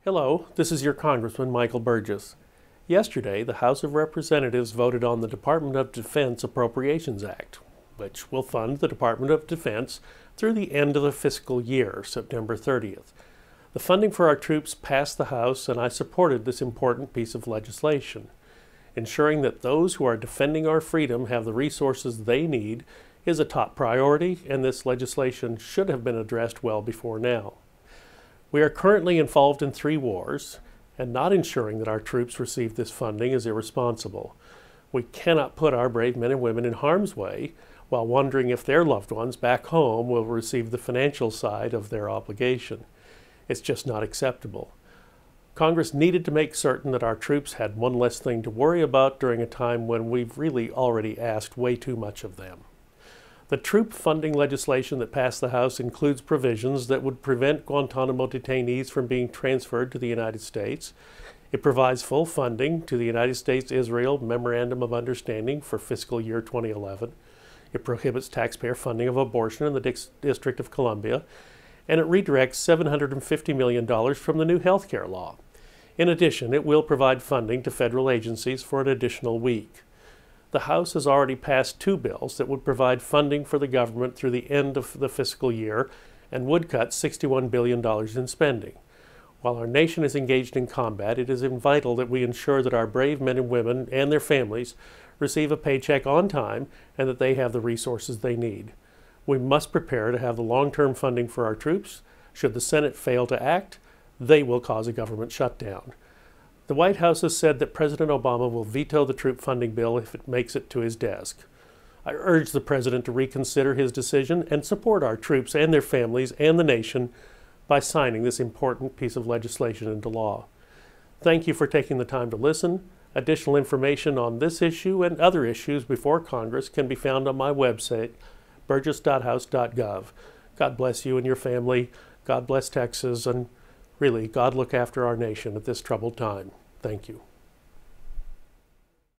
Hello, this is your Congressman Michael Burgess. Yesterday, the House of Representatives voted on the Department of Defense Appropriations Act, which will fund the Department of Defense through the end of the fiscal year, September 30th. The funding for our troops passed the House, and I supported this important piece of legislation. Ensuring that those who are defending our freedom have the resources they need is a top priority, and this legislation should have been addressed well before now. We are currently involved in 3 wars, and not ensuring that our troops receive this funding is irresponsible. We cannot put our brave men and women in harm's way while wondering if their loved ones back home will receive the financial side of their obligation. It's just not acceptable. Congress needed to make certain that our troops had one less thing to worry about during a time when we've really already asked way too much of them. The troop funding legislation that passed the House includes provisions that would prevent Guantanamo detainees from being transferred to the United States. It provides full funding to the United States-Israel Memorandum of Understanding for fiscal year 2011. It prohibits taxpayer funding of abortion in the District of Columbia, and it redirects $750 million from the new health care law. In addition, it will provide funding to federal agencies for an additional week. The House has already passed 2 bills that would provide funding for the government through the end of the fiscal year and would cut $61 billion in spending. While our nation is engaged in combat, it is vital that we ensure that our brave men and women and their families receive a paycheck on time and that they have the resources they need. We must prepare to have the long-term funding for our troops. Should the Senate fail to act, they will cause a government shutdown. The White House has said that President Obama will veto the troop funding bill if it makes it to his desk. I urge the President to reconsider his decision and support our troops and their families and the nation by signing this important piece of legislation into law. Thank you for taking the time to listen. Additional information on this issue and other issues before Congress can be found on my website, burgess.house.gov. God bless you and your family. God bless Texas, and really, God look after our nation at this troubled time. Thank you.